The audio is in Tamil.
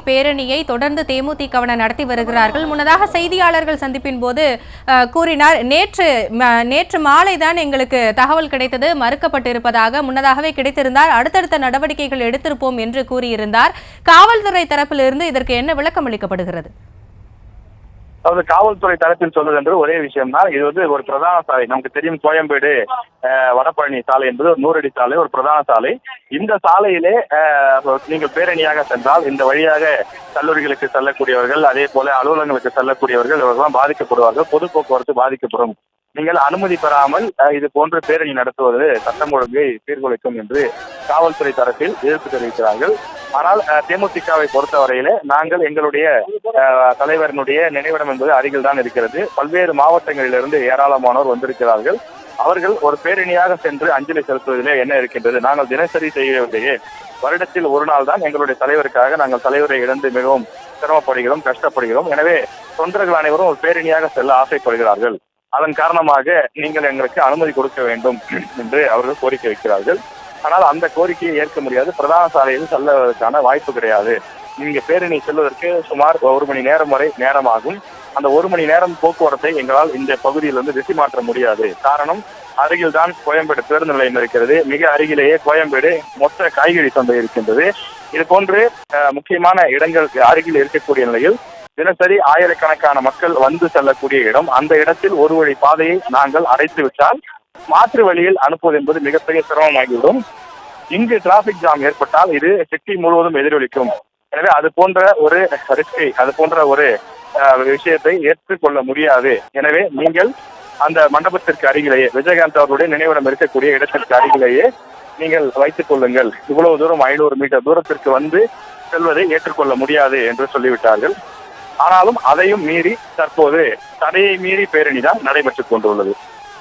பேரணியை தொடர்ந்து தேமுதிகவினர் நடத்தி வருகிறார்கள். முன்னதாக செய்தியாளர்கள் சந்திப்பின் போது கூறினார், நேற்று மாலைதான் எங்களுக்கு தகவல் கிடைத்தது, மறுக்கப்பட்டிருப்பதாக. முன்னதாகவே கிடைத்திருந்தால் அடுத்தடுத்த நடவடிக்கைகள் எடுத்திருப்போம் என்று கூறியிருந்தார். காவல்துறை தரப்பிலிருந்து இதற்கு என்ன விளக்கம் அளிக்கப்படுகிறது? அதாவது காவல்துறை தரப்பில் சொல்வது என்று ஒரே விஷயம் தான். இது ஒரு பிரதான சாலை. நமக்கு தெரியும், கோயம்பேடு வடபழனி சாலை என்பது ஒரு 100 அடி சாலை, ஒரு பிரதான சாலை. இந்த சாலையிலே நீங்கள் பேரணியாக சென்றால் இந்த வழியாக கல்லூரிகளுக்கு செல்லக்கூடியவர்கள், அதே போல அலுவலகங்களுக்கு செல்லக்கூடியவர்கள் இவர்களெல்லாம் பாதிக்கப்படுவார்கள். பொது போக்குவரத்து பாதிக்கப்படும். நீங்கள் அனுமதி பெறாமல் இது போன்ற பேரணி நடத்துவது சட்டம் ஒழுங்கை சீர்குலைக்கும் என்று காவல்துறை தரப்பில் எதிர்ப்பு தெரிவிக்கிறார்கள். ஆனால் தேமுதிகவை பொறுத்தவரையிலே நாங்கள் எங்களுடைய தலைவரினுடைய நினைவிடம் என்பது அருகில் தான் இருக்கிறது. பல்வேறு மாவட்டங்களிலிருந்து ஏராளமானோர் வந்திருக்கிறார்கள். அவர்கள் ஒரு பேரணியாக சென்று அஞ்சலி செலுத்துவதிலே என்ன இருக்கின்றது? நாங்கள் தினசரி செய்யவில்லையே, வருடத்தில் ஒரு நாள் தான் எங்களுடைய தலைவருக்காக நாங்கள் தலைவரை இழந்து மிகவும் சிரமப்படுகிறோம், கஷ்டப்படுகிறோம். எனவே தொண்டர்கள் அனைவரும் ஒரு பேரணியாக செல்ல ஆசைப்படுகிறார்கள். அதன் காரணமாக நீங்கள் எங்களுக்கு அனுமதி கொடுக்க வேண்டும் என்று அவர்கள் கோரிக்கை வைக்கிறார்கள். ஆனால் அந்த கோரிக்கையை ஏற்க முடியாது. பிரதான சாலையில் செல்வதற்கான வாய்ப்பு கிடையாது. நீங்க பேரணி செல்வதற்கு சுமார் 1 மணி நேரம் வரை நேரமாகும். அந்த 1 மணி நேரம் போக்குவரத்தை எங்களால் இந்த பகுதியிலிருந்து திசை மாற்ற முடியாது. காரணம், அருகில் தான் கோயம்பேடு பேருந்து நிலையம் இருக்கிறது. மிக அருகிலேயே கோயம்பேடு மொத்த காய்கறி சந்தை இருக்கின்றது. இது போன்று முக்கியமான இடங்கள் அருகில் இருக்கக்கூடிய நிலையில் தினசரி ஆயிரக்கணக்கான மக்கள் வந்து செல்லக்கூடிய இடம். அந்த இடத்தில் ஒரு வழி பாதையை நாங்கள் அடைத்து விட்டால் மாற்று வழியில் அனுப்புவது என்பது மிகப்பெரிய சிரமமாகிவிடும். இங்கு டிராபிக் ஜாம் ஏற்பட்டால் இது சிட்டி முழுவதும் எதிரொலிக்கும். எனவே அது போன்ற ஒரு ரிஸ்கை, அது போன்ற ஒரு விஷயத்தை ஏற்றுக்கொள்ள முடியாது. எனவே நீங்கள் அந்த மண்டபத்திற்கு அருகிலேயே, விஜயகாந்த் அவர்களுடைய நினைவிடம் இருக்கக்கூடிய இடத்திற்கு அருகிலேயே நீங்கள் வைத்துக் கொள்ளுங்கள். இவ்வளவு தூரம் 500 மீட்டர் தூரத்திற்கு வந்து செல்வதை ஏற்றுக்கொள்ள முடியாது என்று சொல்லிவிட்டார்கள். ஆனாலும் அதையும் மீறி தற்போது தடையை மீறி பேரணி தான் நடைபெற்றுக் கொண்டுள்ளது.